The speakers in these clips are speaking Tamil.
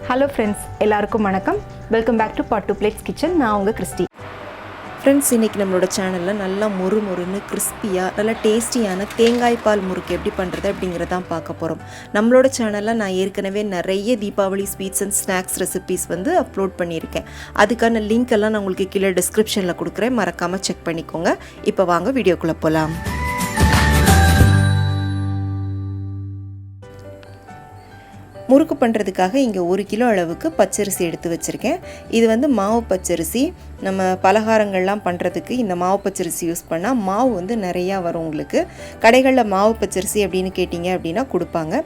Hello friends, எல்லாருக்கும் வணக்கம். Welcome back to Pot to Plates Kitchen. நான் உங்க கிறிஸ்டி. Friends, இன்னைக்கு நம்மளோட சேனல்ல நல்லா மொறுமொறுன்னு கிறிஸ்பியா நல்ல டேஸ்டியான தேங்காய் பால் முறுக்கு எப்படி பண்றது அப்படிங்கறத தான் பார்க்க போறோம். நம்மளோட சேனல்ல நான் ஏற்கனவே நிறைய Deepavali sweets and snacks recipes வந்து அப்லோட் பண்ணியிருக்கேன். அதுக்கான லிங்க் எல்லாம் நான் உங்களுக்கு கீழே டிஸ்கிரிப்ஷன்ல கொடுக்குறேன். மறக்காம செக் பண்ணிக்கோங்க. இப்போ வாங்க வீடியோக்குள்ள போலாம். முறுக்கு பண்ணுறதுக்காக இங்கே 1 கிலோ அளவுக்கு பச்சரிசி எடுத்து வச்சுருக்கேன். இது வந்து மாவு பச்சரிசி. நம்ம பலகாரங்கள்லாம் பண்ணுறதுக்கு இந்த மாவு பச்சரிசி யூஸ் பண்ணால் மாவு வந்து நிறையா வரும். உங்களுக்கு கடைகளில் மாவு பச்சரிசி அப்படின்னு கேட்டிங்க அப்படின்னா கொடுப்பாங்க.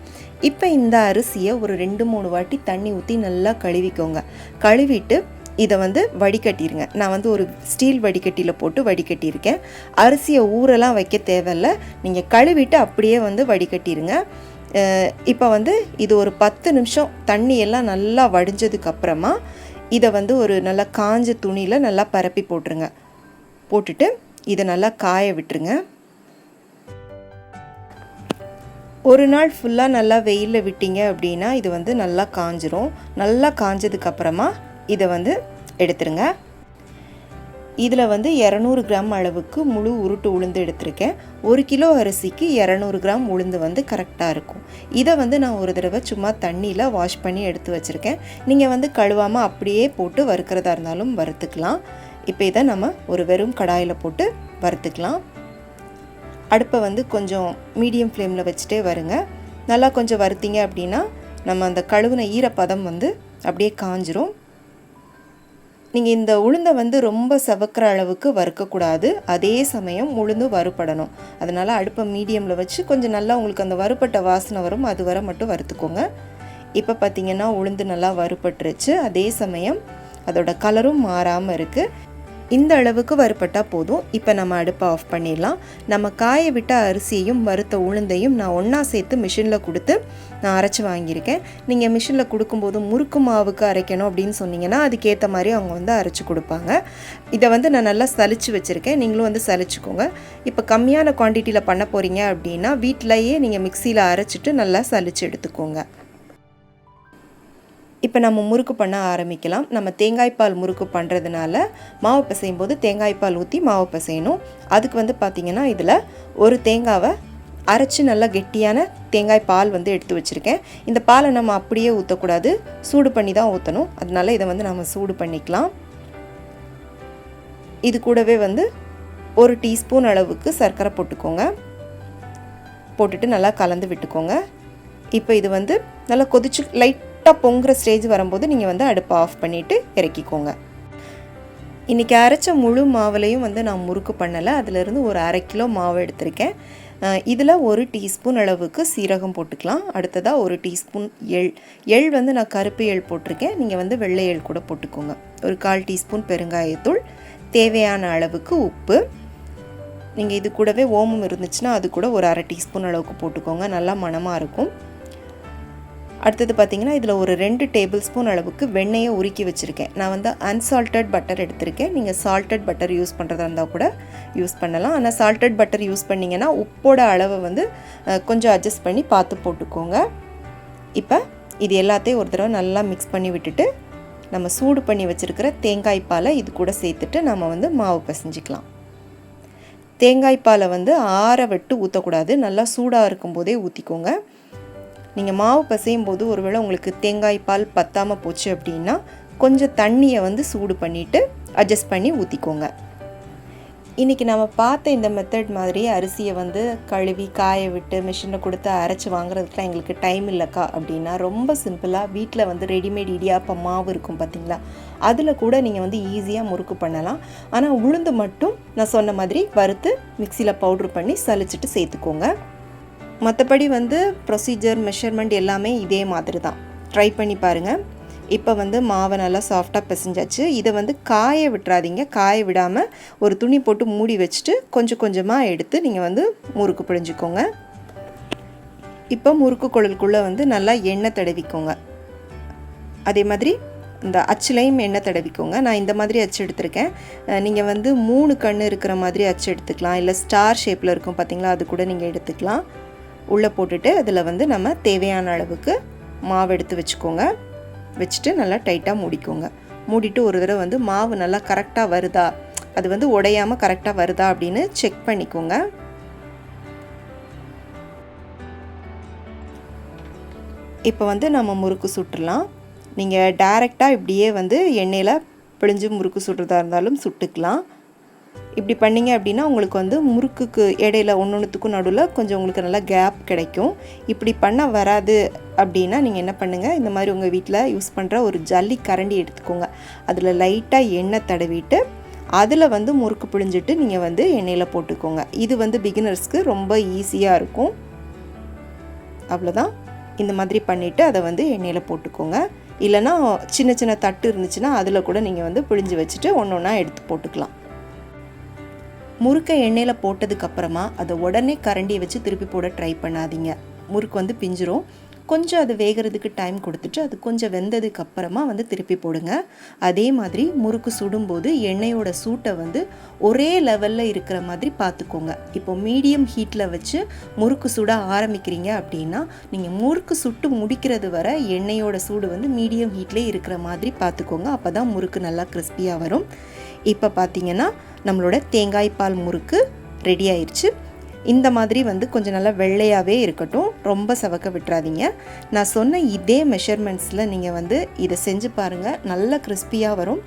இப்போ இந்த அரிசியை ஒரு 2-3 வாட்டி தண்ணி ஊற்றி நல்லா கழுவிக்கோங்க. கழுவிட்டு இதை வந்து வடிகட்டிடுங்க. நான் வந்து ஒரு ஸ்டீல் வடிகட்டியில் போட்டு வடிகட்டியிருக்கேன். அரிசியை ஊரெல்லாம் வைக்க தேவையில்லை. நீங்கள் கழுவிட்டு அப்படியே வந்து வடிகட்டிடுங்க. இப்போ வந்து இது ஒரு 10 நிமிஷம் தண்ணியெல்லாம் நல்லா வடிஞ்சதுக்கப்புறமா இதை வந்து ஒரு நல்லா காஞ்ச துணியில் நல்லா பரப்பி போட்டுருங்க. போட்டுட்டு இதை நல்லா காய விட்டுருங்க. ஒரு நாள் ஃபுல்லாக நல்லா வெயிலில் விட்டீங்க அப்படின்னா இது வந்து நல்லா காஞ்சிரும். நல்லா காஞ்சதுக்கப்புறமா இதை வந்து எடுத்துருங்க. இதில் வந்து 200 கிராம் அளவுக்கு முழு உருட்டு உளுந்து எடுத்திருக்கேன். 1 கிலோ அரிசிக்கு 200 கிராம் உளுந்து வந்து கரெக்டாக இருக்கும். இதை வந்து நான் ஒரு தடவை சும்மா தண்ணியில் வாஷ் பண்ணி எடுத்து வச்சுருக்கேன். நீங்கள் வந்து கழுவாமல் அப்படியே போட்டு வறுக்கிறதா இருந்தாலும் வறுத்துக்கலாம். இப்போ இதை நம்ம ஒரு வெறும் கடாயில் போட்டு வறுத்துக்கலாம். அடுப்பை வந்து கொஞ்சம் மீடியம் ஃப்ளேமில் வச்சுட்டே வருங்க. நல்லா கொஞ்சம் வறுத்தீங்க அப்படின்னா நம்ம அந்த கழுவுன ஈரப்பதம் வந்து அப்படியே காஞ்சிரும். நீங்கள் இந்த உளுந்தை வந்து ரொம்ப சவக்கிற அளவுக்கு வறுக்கக்கூடாது. அதே சமயம் உளுந்து வறுபடணும். அதனால் அடுப்பை மீடியமில் வச்சு கொஞ்சம் நல்லா உங்களுக்கு அந்த வறுபட்ட வாசனை வரும், அது வர மட்டும் வறுத்துக்கோங்க. இப்போ பார்த்திங்கன்னா உளுந்து நல்லா வறுபட்டுருச்சு. அதே சமயம் அதோட கலரும் மாறாமல் இருக்குது. இந்த அளவுக்கு வறுபட்டால் போதும். இப்போ நம்ம அடுப்பை ஆஃப் பண்ணிடலாம். நம்ம காய விட்ட அரிசியையும் வறுத்த உளுந்தையும் நான் ஒன்றா சேர்த்து மிஷினில் கொடுத்து நான் அரைச்சி வாங்கியிருக்கேன். நீங்கள் மிஷினில் கொடுக்கும்போது முறுக்கு மாவுக்கு அரைக்கணும் அப்படின்னு சொன்னீங்கன்னா அதுக்கேற்ற மாதிரி அவங்க வந்து அரைச்சி கொடுப்பாங்க. இதை வந்து நான் நல்லா சலிச்சு வச்சுருக்கேன். நீங்களும் வந்து சலிச்சுக்கோங்க. இப்போ கம்மியான குவான்டிட்டியில் பண்ண போகிறீங்க அப்படின்னா வீட்டிலையே நீங்கள் மிக்சியில் அரைச்சிட்டு நல்லா சலிச்சு எடுத்துக்கோங்க. இப்போ நம்ம முறுக்கு பண்ண ஆரம்பிக்கலாம். நம்ம தேங்காய்பால் முறுக்கு பண்ணுறதுனால மாவு பிசையும் போது தேங்காய்பால் ஊற்றி மாவு பிசையணும். அதுக்கு வந்து பார்த்திங்கன்னா இதில் ஒரு தேங்காவை அரைச்சி நல்லா கெட்டியான தேங்காய் பால் வந்து எடுத்து வச்சுருக்கேன். இந்த பாலை நம்ம அப்படியே ஊற்றக்கூடாது, சூடு பண்ணி தான் ஊற்றணும். அதனால இதை வந்து நம்ம சூடு பண்ணிக்கலாம். இது கூடவே வந்து 1 டீஸ்பூன் அளவுக்கு சர்க்கரை போட்டுக்கோங்க. போட்டுட்டு நல்லா கலந்து விட்டுக்கோங்க. இப்போ இது வந்து நல்லா கொதிச்சு லைட்டாக பொங்குற ஸ்டேஜ் வரும்போது நீங்கள் வந்து அடுப்பை ஆஃப் பண்ணிவிட்டு இறக்கிக்கோங்க. இன்றைக்கி அரைச்ச முழு மாவுலையும் வந்து நான் முறுக்கு பண்ணலை. அதிலிருந்து ஒரு 1/2 கிலோ மாவு எடுத்திருக்கேன். இதில் 1 டீஸ்பூன் அளவுக்கு சீரகம் போட்டுக்கலாம். அடுத்ததாக 1 டீஸ்பூன் எள் வந்து நான் கருப்பு எள் போட்டிருக்கேன். நீங்கள் வந்து வெள்ளை எள் கூட போட்டுக்கோங்க. ஒரு 1/4 டீஸ்பூன் பெருங்காயத்தூள், தேவையான அளவுக்கு உப்பு. நீங்கள் இது கூடவே ஓமம் இருந்துச்சுன்னா அது கூட ஒரு 1/2 டீஸ்பூன் அளவுக்கு போட்டுக்கோங்க. நல்லா மணமாக இருக்கும். அடுத்தது பார்த்திங்கன்னா இதில் ஒரு 2 டேபிள் ஸ்பூன் அளவுக்கு வெண்ணெயை உருக்கி வச்சுருக்கேன். நான் வந்து அன்சால்ட்டட் பட்டர் எடுத்திருக்கேன். நீங்கள் சால்ட்டட் பட்டர் யூஸ் பண்ணுறதா இருந்தால் கூட யூஸ் பண்ணலாம். ஆனால் சால்ட்டட் பட்டர் யூஸ் பண்ணிங்கன்னா உப்போட அளவை வந்து கொஞ்சம் அட்ஜஸ்ட் பண்ணி பார்த்து போட்டுக்கோங்க. இப்போ இது எல்லாத்தையும் ஒரு தடவை நல்லா மிக்ஸ் பண்ணி விட்டுட்டு நம்ம சூடு பண்ணி வச்சுருக்கிற தேங்காய் பாலை இது கூட சேர்த்துட்டு நம்ம வந்து மாவு பிசைஞ்சிக்கலாம். தேங்காய் பாலை வந்து ஆற விட்டு ஊற்றக்கூடாது. நல்லா சூடாக இருக்கும்போதே ஊற்றிக்கோங்க. நீங்கள் மாவு பிசையும் போது ஒருவேளை உங்களுக்கு தேங்காய் பால் பத்தாமல் போச்சு அப்படின்னா கொஞ்சம் தண்ணியை வந்து சூடு பண்ணிவிட்டு அட்ஜஸ்ட் பண்ணி ஊற்றிக்கோங்க. இன்றைக்கி நம்ம பார்த்த இந்த மெத்தட் மாதிரி அரிசியை வந்து கழுவி காய விட்டு மிஷினில் கொடுத்து அரைச்சி வாங்குறதுக்குலாம் எங்களுக்கு டைம் இல்லைக்கா அப்படின்னா ரொம்ப சிம்பிளாக வீட்டில் வந்து ரெடிமேட் இடியாப்பம் மாவு இருக்கும் பார்த்திங்களா, அதில் கூட நீங்கள் வந்து ஈஸியாக முறுக்கு பண்ணலாம். ஆனால் உளுந்து மட்டும் நான் சொன்ன மாதிரி வறுத்து மிக்சியில் பவுட்ரு பண்ணி சலிச்சிட்டு சேர்த்துக்கோங்க. மற்றபடி வந்து ப்ரொசீஜர் மெஷர்மெண்ட் எல்லாமே இதே மாதிரி தான். ட்ரை பண்ணி பாருங்கள். இப்போ வந்து மாவை நல்லா சாஃப்டாக பிசைஞ்சாச்சு. இதை வந்து காய விட்டுறாதீங்க. காய விடாமல் ஒரு துணி போட்டு மூடி வச்சுட்டு கொஞ்சம் கொஞ்சமாக எடுத்து நீங்கள் வந்து முறுக்கு பிழிஞ்சிக்கோங்க. இப்போ முறுக்கு குழலுக்குள்ளே வந்து நல்லா எண்ணெய் தடவிக்கோங்க. அதே மாதிரி இந்த அச்சுலையும் எண்ணெய் தடவிக்கோங்க. நான் இந்த மாதிரி அச்சு எடுத்திருக்கேன். நீங்கள் வந்து 3 கண் இருக்கிற மாதிரி அச்சு எடுத்துக்கலாம். இல்லை ஸ்டார் ஷேப்பில் இருக்கும் பார்த்திங்களா, அது கூட நீங்கள் எடுத்துக்கலாம். உள்ளே போட்டுட்டு அதில் வந்து நம்ம தேவையான அளவுக்கு மாவு எடுத்து வச்சுக்கோங்க. வச்சுட்டு நல்லா டைட்டாக மூடிக்கோங்க. மூடிட்டு ஒரு தடவை வந்து மாவு நல்லா கரெக்டாக வருதா, அது வந்து உடையாமல் கரெக்டாக வருதா அப்படின்னு செக் பண்ணிக்கோங்க. இப்போ வந்து நம்ம முறுக்கு சுட்டுடலாம். நீங்கள் டைரெக்டாக இப்படியே வந்து எண்ணெயில் பிழிஞ்சு முறுக்கு சுடுறதா இருந்தாலும் சுட்டுக்கலாம். இப்படி பண்ணிங்க அப்படின்னா உங்களுக்கு வந்து முறுக்குக்கு இடையில ஒன்றுத்துக்கும் நடுவில் கொஞ்சம் உங்களுக்கு நல்லா கேப் கிடைக்கும். இப்படி பண்ண வராது அப்படின்னா நீங்கள் என்ன பண்ணுங்கள், இந்த மாதிரி உங்கள் வீட்டில் யூஸ் பண்ணுற ஒரு ஜல்லி கரண்டி எடுத்துக்கோங்க. அதில் லைட்டாக எண்ணெய் தடவிட்டு அதில் வந்து முறுக்கு பிழிஞ்சிட்டு நீங்கள் வந்து எண்ணெயில் போட்டுக்கோங்க. இது வந்து பிகினர்ஸ்க்கு ரொம்ப ஈஸியாக இருக்கும். அவ்வளோதான். இந்த மாதிரி பண்ணிவிட்டு அதை வந்து எண்ணெயில் போட்டுக்கோங்க. இல்லைனா சின்ன சின்ன தட்டு இருந்துச்சுன்னா அதில் கூட நீங்கள் வந்து பிழிஞ்சு வச்சுட்டு ஒன்று ஒன்றா எடுத்து போட்டுக்கலாம். முறுக்கை எண்ணெயில் போட்டதுக்கப்புறமா அதை உடனே கரண்டியை வச்சு திருப்பி போட ட்ரை பண்ணாதீங்க. முறுக்கு வந்து பிஞ்சிரும். கொஞ்சம் அது வேகிறதுக்கு டைம் கொடுத்துட்டு அது கொஞ்சம் வெந்ததுக்கு அப்புறமா வந்து திருப்பி போடுங்க. அதே மாதிரி முறுக்கு சுடும்போது எண்ணெயோட சூட்டை வந்து ஒரே லெவலில் இருக்கிற மாதிரி பார்த்துக்கோங்க. இப்போ மீடியம் ஹீட்டில் வச்சு முறுக்கு சுட ஆரம்பிக்கிறீங்க அப்படின்னா நீங்கள் முறுக்கு சுட்டு முடிக்கிறது வர எண்ணெயோட சூடு வந்து மீடியம் ஹீட்லேயே இருக்கிற மாதிரி பார்த்துக்கோங்க. அப்போ தான் முறுக்கு நல்லா கிறிஸ்பியாக வரும். இப்போ பார்த்தீங்கன்னா நம்மளோட தேங்காய் பால் முறுக்கு ரெடி ஆயிடுச்சு. இந்த மாதிரி வந்து கொஞ்சம் நல்லா வெள்ளையாகவே இருக்கட்டும், ரொம்ப சவக்க விட்டுறாதீங்க. நான் சொன்ன இதே மெஷர்மெண்ட்ஸில் நீங்கள் வந்து இதை செஞ்சு பாருங்கள், நல்ல கிறிஸ்பியாக வரும்.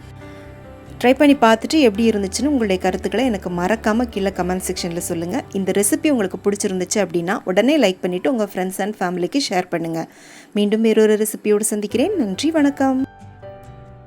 ட்ரை பண்ணி பார்த்துட்டு எப்படி இருந்துச்சுன்னு உங்களுடைய கருத்துக்களை எனக்கு மறக்காமல் கீழே கமெண்ட் செக்ஷனில் சொல்லுங்கள். இந்த ரெசிபி உங்களுக்கு பிடிச்சிருந்துச்சு அப்படின்னா உடனே லைக் பண்ணிவிட்டு உங்கள் ஃப்ரெண்ட்ஸ் அண்ட் ஃபேமிலிக்கு ஷேர் பண்ணுங்கள். மீண்டும் வேறொரு ரெசிபியோடு சந்திக்கிறேன். நன்றி, வணக்கம்.